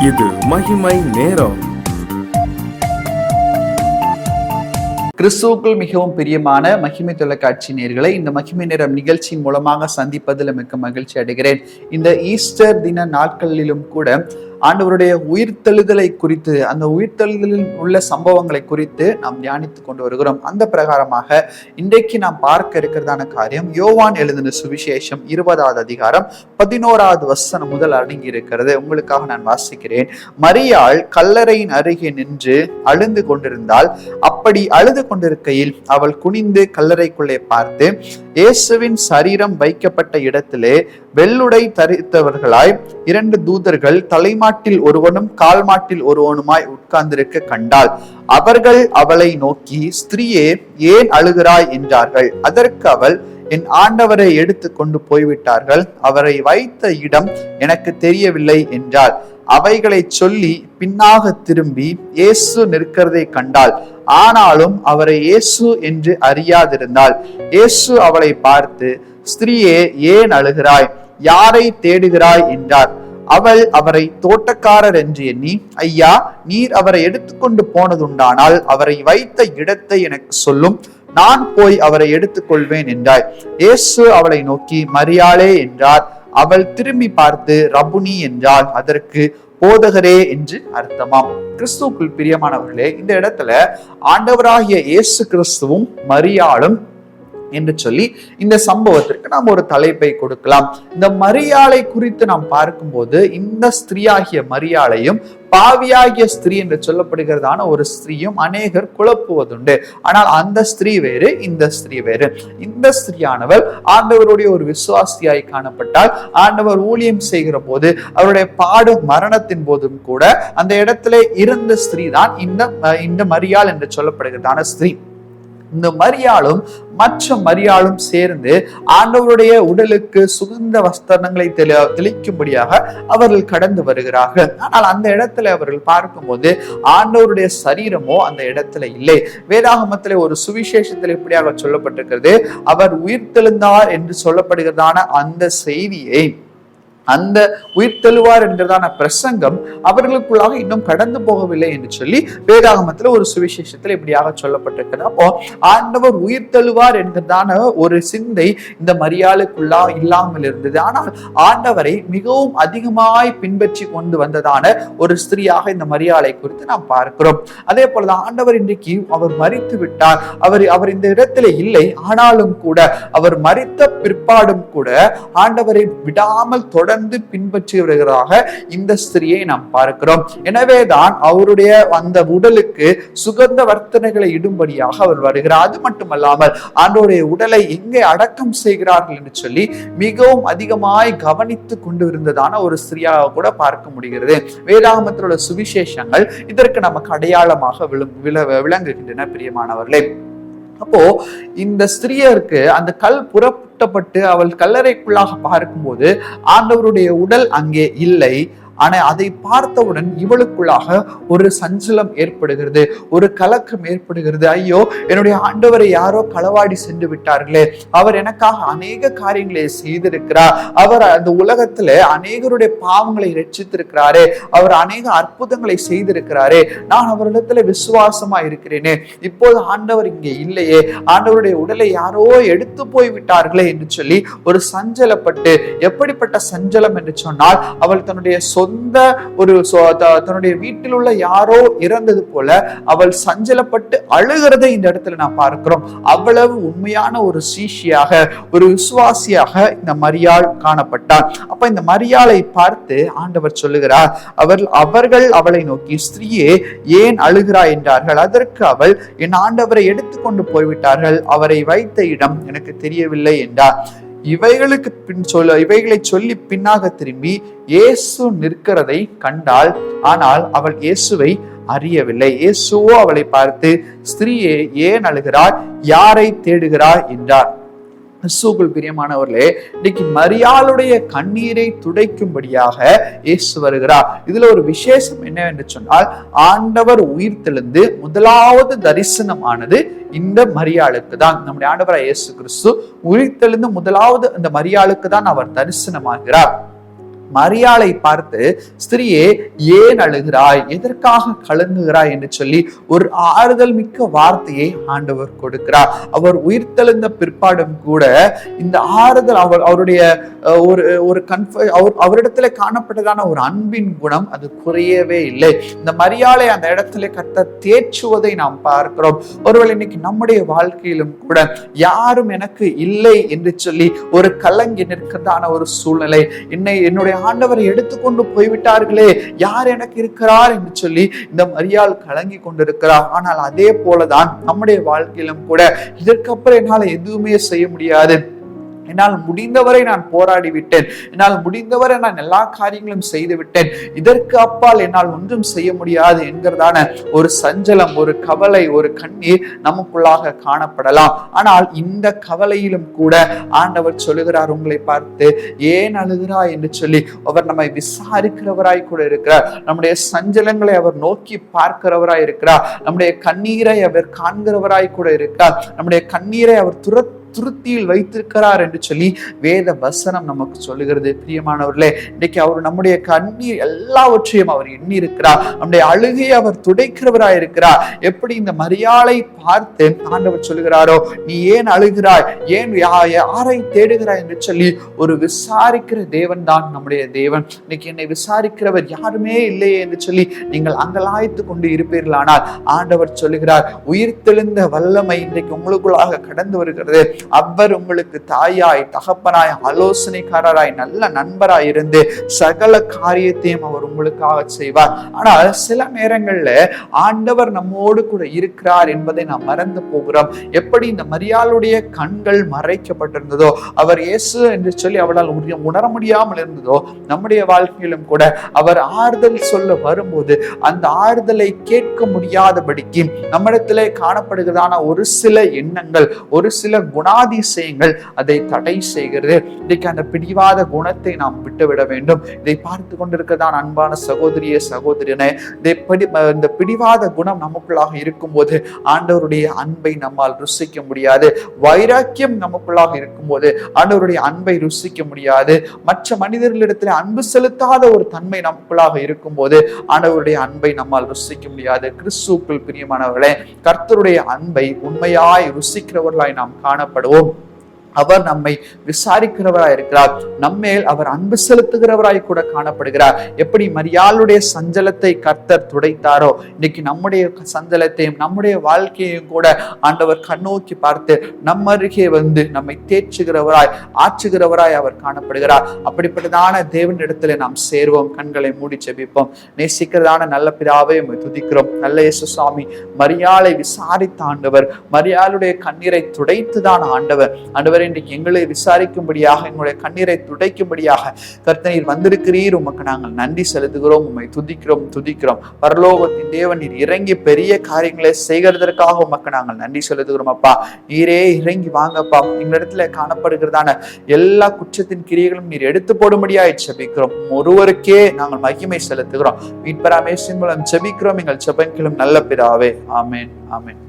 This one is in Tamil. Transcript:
இது மகிமை நேரம். கிறிஸ்துவுக்குள் மிகவும் பிரியமான மகிமை தொலைக்காட்சி நேயர்களை இந்த மகிமை நேரம் நிகழ்ச்சியின் மூலமாக சந்திப்பதில் மிக்க மகிழ்ச்சி அடைகிறேன். இந்த ஈஸ்டர் தின நாட்களிலும் கூட ஆண்டவருடைய உயிர்த்தெழுதலை குறித்து, அந்த உயிர்த்தெழுதலில் உள்ள சம்பவங்களை குறித்து நாம் தியானித்துக் கொண்டு வருகிறோம். அந்த பிரகாரமாக இன்றைக்கு நாம் பார்க்க இருக்கிறதான காரியம் யோவான் எழுதின சுவிசேஷம் 20வது அதிகாரம் 11வது வசனம் முதல் அடங்கி இருக்கிறது. உங்களுக்காக நான் வாசிக்கிறேன். மரியாள் கல்லறையின் அருகே நின்று அழுந்து கொண்டிருந்தாள். அப்படி அழுது கொண்டிருக்கையில் அவள் குனிந்து கல்லறைக்குள்ளே பார்த்து, இயேசுவின் சரீரம் வைக்கப்பட்ட இடத்திலே வெள்ளுடை தரித்தவர்களாய் 2 தூதர்கள் தலைமாட்டில் ஒருவனும் கால் மாட்டில் ஒருவனுமாய் உட்கார்ந்திருக்க கண்டாள். அவர்கள் அவளை நோக்கி, ஸ்திரீயே, ஏன் அழுகிறாய் என்றார்கள். அதற்கு அவள், என் ஆண்டவரை எடுத்து கொண்டு போய்விட்டார்கள், அவரை வைத்த இடம் எனக்கு தெரியவில்லை என்றாள். அவைகளை சொல்லி பின்னாக திரும்பி இயேசு நிற்கிறதை கண்டாள். ஆனாலும் அவரை இயேசு என்று அறியாதிருந்தாள். இயேசு அவளை பார்த்து, ஸ்திரீயே, ஏன் அழுகிறாய்? யாரை தேடுகிறாய் என்றார். அவள் அவரை தோட்டக்காரர் என்று எண்ணி, ஐயா, நீர் அவரை எடுத்துக்கொண்டு போனதுண்டானால் அவரை வைத்த இடத்தை எனக்கு சொல்லும், நான் போய் அவரை எடுத்துக்கொள்வேன் என்றாய். இயேசு அவளை நோக்கி, மரியாளே என்றார். அவள் திரும்பி பார்த்து ரபுனி என்றாள். அதற்கு போதகரே என்று அர்த்தமாம். கிறிஸ்துவுக்குள் பிரியமானவர்களே, இந்த இடத்துல ஆண்டவராகிய இயேசு கிறிஸ்துவும் மரியாளும் என்று சொல்லி இந்த சம்பவத்திற்கு நாம் ஒரு தலைப்பை கொடுக்கலாம். இந்த மரியாளை குறித்து நாம் பார்க்கும்போது இந்த ஸ்திரீயாகிய மரியாளையும் பாவியாகிய ஸ்திரீ என்று சொல்லப்படுகிறதான ஒரு ஸ்திரீயும் அநேகர் குழப்புவதுண்டு. ஆனால் அந்த ஸ்திரீ வேறு, இந்த ஸ்திரீ வேறு. இந்த ஸ்திரீயானவள் ஆண்டவருடைய ஒரு விசுவாசியாய் காணப்பட்டால், ஆண்டவர் ஊழியம் செய்கிற போது அவருடைய பாடு மரணத்தின் போதும் கூட அந்த இடத்துல இருந்த ஸ்திரீ தான் இந்த மரியாள் என்று சொல்லப்படுகிறதான ஸ்திரீ. இந்த மரியாளும் மற்ற மரியாளும் சேர்ந்து ஆண்டவருடைய உடலுக்கு சுகந்த வஸ்திரங்களை தெளிக்கும்படியாக அவர்கள் கடந்து வருகிறார்கள். ஆனால் அந்த இடத்துல அவர்கள் பார்க்கும்போது ஆண்டவருடைய சரீரமோ அந்த இடத்துல இல்லை. வேதாகமத்திலே ஒரு சுவிசேஷத்தில் இப்படியாக சொல்லப்பட்டிருக்கிறது, அவர் உயிர்த்தெழுந்தார் என்று சொல்லப்படுகிறதான அந்த செய்தியை, அந்த உயிர்த்தெழுவார் என்கிறதான பிரசங்கம் அவர்களுக்குள்ளாக இன்னும் கடந்து போகவில்லை என்று சொல்லி வேதாகமத்துல ஒரு சுவிசேஷத்துல இப்படியாக சொல்லப்பட்டிருக்கிறது. அப்போ ஆண்டவர் உயிர்த்தெழுவார் என்கிறதான ஒரு சிந்தை இந்த மரியாளுக்குள்ளா இல்லாமல் இருந்தது. ஆனால் ஆண்டவரை மிகவும் அதிகமாய் பின்பற்றி கொண்டு வந்ததான ஒரு ஸ்திரீயாக இந்த மரியாளை குறித்து நாம் பார்க்கிறோம். அதே போலதான் ஆண்டவர் இன்றைக்கு அவர் மரித்து விட்டார், அவர் இந்த இடத்துல இல்லை. ஆனாலும் கூட அவர் மரித்த பிற்பாடும் கூட ஆண்டவரை விடாமல் தொடர்ந்து பின்பற்றி வருகிறாக இந்த ஸ்திரியை நாம் பார்க்கிறோம். எனவேதான் அவருடைய அந்த உடலுக்கு சுகந்த வர்த்தனைகளை இடும்படியாக அவர் வருகிறார். அது மட்டுமல்லாமல் ஆண்டவருடைய உடலை எங்கே அடக்கம் செய்கிறார்கள் என்று சொல்லி மிகவும் அதிகமாய் கவனித்து கொண்டு இருந்ததான ஒரு ஸ்திரியாக கூட பார்க்க முடிகிறது. வேதாகமத்திலுள்ள சுவிசேஷங்கள் இதற்கு நமக்கு அடையாளமாக விளங்குகின்றன. பிரியமானவர்களே, அப்போ இந்த ஸ்திரீயருக்கு அந்த கல் புறப்பட்டப்பட்டு அவள் கல்லறைக்குள்ளாக பார்க்கும்போது ஆண்டவருடைய உடல் அங்கே இல்லை. ஆனா அதை பார்த்தவுடன் இவளுக்குள்ளாக ஒரு சஞ்சலம் ஏற்படுகிறது, ஒரு கலக்கம் ஏற்படுகிறது. ஐயோ, என்னுடைய ஆண்டவரை யாரோ களவாடி சென்று விட்டார்களே, அவர் எனக்காக அநேக காரியங்களை செய்திருக்கிறார், அவர் அந்த உலகத்துல அநேகருடைய பாவங்களை ரட்சித்திருக்கிறாரே, அவர் அநேக அற்புதங்களை செய்திருக்கிறாரே, நான் அவரிடத்துல விசுவாசமா இருக்கிறேனே, இப்போது ஆண்டவர் இங்கே இல்லையே, ஆண்டவருடைய உடலை யாரோ எடுத்து போய் விட்டார்களே என்று சொல்லி ஒரு சஞ்சலப்பட்டு, எப்படிப்பட்ட சஞ்சலம் என்று சொன்னால், அவள் தன்னுடைய தன்னுடைய வீட்டில் உள்ள யாரோ இறந்தது போல அவள் சஞ்சலப்பட்டு அழுகிறதை இந்த இடத்துல நான் பார்க்கிறோம். அவ்வளவு உண்மையான ஒரு சீஷியாக, ஒரு விசுவாசியாக இந்த மரியாள் காணப்பட்டார். அப்ப இந்த மரியாளை பார்த்து ஆண்டவர் சொல்லுகிறார், அவர்கள் அவளை நோக்கி, ஸ்திரீயே, ஏன் அழுகிறாய் என்றார்கள். அதற்கு அவள், என் ஆண்டவரை எடுத்துக்கொண்டு போய்விட்டார்கள், அவரை வைத்த இடம் எனக்கு தெரியவில்லை என்றார். இவைகளை சொல்லி பின்னாக திரும்பி இயேசு நிற்கிறதை கண்டாள். ஆனால் அவள் இயேசுவை அறியவில்லை. இயேசுவோ அவளை பார்த்து, ஸ்திரீயே, ஏன் அழுகிறாய்? யாரை தேடுகிறாய் என்றார். கிறிஸ்துவுக்குள் பிரியமானவர்களே, இன்னைக்கு மரியாளுடைய கண்ணீரை துடைக்கும்படியாக இயேசு வருகிறார். இதுல ஒரு விசேஷம் என்னவென்று சொன்னால், ஆண்டவர் உயிர்த்தெழுந்து முதலாவது தரிசனமானது இந்த மரியாளுக்கு தான். நம்முடைய ஆண்டவராய் இயேசு கிறிஸ்து உயிர்த்தெழுந்து முதலாவது அந்த மரியாளுக்கு தான் அவர் தரிசனமாகிறார். மரியாளை பார்த்து, ஸ்திரியே ஏன் அழுகிறாய், எதற்காக கலங்குகிறாய் என்று சொல்லி ஒரு ஆறுதல் மிக்க வார்த்தையை ஆண்டவர் கொடுக்கிறார். அவர் உயிர்த்தெழுந்த பிற்பாடும் கூட இந்த ஆறுதல் அவருடைய அவரிடத்துல காணப்பட்டதான ஒரு அன்பின் குணம் அது குறையவே இல்லை. இந்த மரியாளை அந்த இடத்துல கர்த்தர் தேற்றுவதை நாம் பார்க்கிறோம். ஒருவேளை இன்னைக்கு நம்முடைய வாழ்க்கையிலும் கூட யாரும் எனக்கு இல்லை என்று சொல்லி ஒரு கலங்கி நிற்கிறதான ஒரு சூழ்நிலை, என்னுடைய ஆண்டவரை எடுத்துக்கொண்டு போய்விட்டார்களே, யார் எனக்கு இருக்கிறார் என்று சொல்லி இந்த மரியாள் கலங்கி கொண்டிருக்கிறார். ஆனால் அதே போலதான் நம்முடைய வாழ்க்கையிலும் கூட இதற்கப்புறம் என்னால எதுவுமே செய்ய முடியாது, என்னால் முடிந்தவரை நான் போராடி விட்டேன், என்னால் முடிந்தவரை நான் எல்லா காரியங்களும் செய்து விட்டேன், இதற்கு அப்பால் என்னால் ஒன்றும் செய்ய முடியாது என்கிறதான ஒரு சஞ்சலம், ஒரு கவலை, ஒரு கண்ணீர் நமக்குள்ளாக காணப்படலாம். ஆனால் இந்த கவலையிலும் கூட ஆண்டவர் சொல்லுகிறார், உங்களை பார்த்து ஏன் அழுகிறாய் என்று சொல்லி அவர் நம்மை விசாரிக்கிறவராய் கூட இருக்கிறார். நம்முடைய சஞ்சலங்களை அவர் நோக்கி பார்க்கிறவராய் இருக்கிறார். நம்முடைய கண்ணீரை அவர் காண்கிறவராய் கூட இருக்கிறார். நம்முடைய கண்ணீரை அவர் துருத்தியில் வைத்திருக்கிறார் என்று சொல்லி வேத வசனம் நமக்கு சொல்லுகிறது. பிரியமானவர்களே, இன்னைக்கு அவர் நம்முடைய கண்ணீர் எல்லாவற்றையும் அவர் எண்ணி இருக்கிறார். நம்முடைய அழுகையை அவர் துடைக்கிறவராய் இருக்கிறார். எப்படி இந்த மரியாளை பார்த்து ஆண்டவர் சொல்லுகிறாரோ, நீ ஏன் அழுகிறாய், ஏன் யாரை தேடுகிறாய் என்று சொல்லி ஒரு விசாரிக்கிற தேவன் தான் நம்முடைய தேவன். இன்னைக்கு என்னை விசாரிக்கிறவர் யாருமே இல்லையே என்று சொல்லி நீங்கள் அங்கலாய்த்து கொண்டு இருப்பீர்களானால் ஆண்டவர் சொல்லுகிறார், உயிர்த்தெழுந்த வல்லமை இன்றைக்கு உங்களுக்குள்ளாக கடந்து வருகிறது. அவர் உங்களுக்கு தாயாய், தகப்பனாய், ஆலோசனைக்காரராய், நல்ல நண்பராய் இருந்து சகல காரியத்தையும் அவர் உங்களுக்காக செய்வார். ஆனால் சில நேரங்கள்ல ஆண்டவர் நம்மோடு கூட இருக்கிறார் என்பதை நாம் மறந்து போகிறோம். எப்படி இந்த மரியாளுடைய கண்கள் மறைக்கப்பட்டிருந்ததோ, அவர் இயேசு என்று சொல்லி அவளால் உணர முடியாமல் இருந்ததோ, நம்முடைய வாழ்க்கையிலும் கூட அவர் ஆறுதல் சொல்ல வரும்போது அந்த ஆறுதலை கேட்க முடியாதபடிக்கு நம்மிடத்திலே காணப்படுகிறதான ஒரு சில எண்ணங்கள், ஒரு சில குணாதிசயங்கள் அதை தடை செய்கிறது. இன்றைக்கு அந்த பிடிவாத குணத்தை நாம் விட்டுவிட வேண்டும். இதை பார்த்து கொண்டிருக்கிறதான் அன்பான சகோதரியே, சகோதரனே, இந்த பிடிவாத குணம் நமக்குள்ளாக இருக்கும் போது ஆண்டவருடைய அன்பை நம்மால் ருசிக்க முடியாது. வைராக்கியம் நமக்குள்ளாக இருக்கும் போது ஆண்டவருடைய அன்பை ருசிக்க முடியாது. மற்ற மனிதர்களிடத்தில் அன்பு செலுத்தாத ஒரு தன்மை நமக்குள்ளாக இருக்கும் போது ஆண்டவருடைய அன்பை நம்மால் ருசிக்க முடியாது. கிறிஸ்துவுக்குள் பிரியமானவர்களே, கர்த்தருடைய அன்பை உண்மையாய் ருசிக்கிறவர்களாய் நாம் காணப்படுவோம். அவர் நம்மை விசாரிக்கிறவராய் இருக்கிறார். நம்மேல் அவர் அன்பு செலுத்துகிறவராய் கூட காணப்படுகிறார். எப்படி மரியாளுடைய சஞ்சலத்தை கர்த்தர் துடைத்தாரோ, இன்னைக்கு நம்முடைய சஞ்சலத்தையும் நம்முடைய வாழ்க்கையையும் கூட ஆண்டவர் கண்ணோக்கி பார்த்து நம்ம அருகே வந்து நம்மை தேற்றுகிறவராய், ஆற்றுகிறவராய் அவர் காணப்படுகிறார். அப்படிப்பட்டதான தேவனிடத்துல நாம் சேர்வோம். கண்களை மூடி ஜெபிப்போம். நேசிக்கிறதான நல்ல பிதாவே, துதிக்கிறோம். நல்ல இயேசு சுவாமி, மரியாளை விசாரித்த ஆண்டவர், மரியாளுடைய கண்ணீரை துடைத்துதான் ஆண்டவர். ஆண்டவர், இன்றைக்கு எங்களை விசாரிக்கும்படியாக, எங்களுடைய கண்ணீரை துடைக்கும்படியாக கர்த்தர் வந்திருக்கிறீர். உமக்கு நாங்கள் நன்றி செலுத்துகிறோம். உம்மை துதிக்கிறோம். பரலோகத்தின் தேவன் நீர் இறங்கி பெரிய காரியங்களை செய்கிறதற்காக உமக்கு நாங்கள் நன்றி செலுத்துகிறோம். அப்பா, நீரே இறங்கி வாங்கப்பா. எங்களிடத்துல காணப்படுகிறதான எல்லா குற்றத்தின் கிரியைகளும் நீர் எடுத்து போடும்படியாய் ஜெபிக்கிறோம். ஒருவருக்கே நாங்கள் மகிமை செலுத்துகிறோம். மீட்பராமேசின் மூலம் ஜெபிக்கிறோம். எங்கள் ஜெபங்களும் நல்ல பிதாவே. ஆமென், ஆமென்.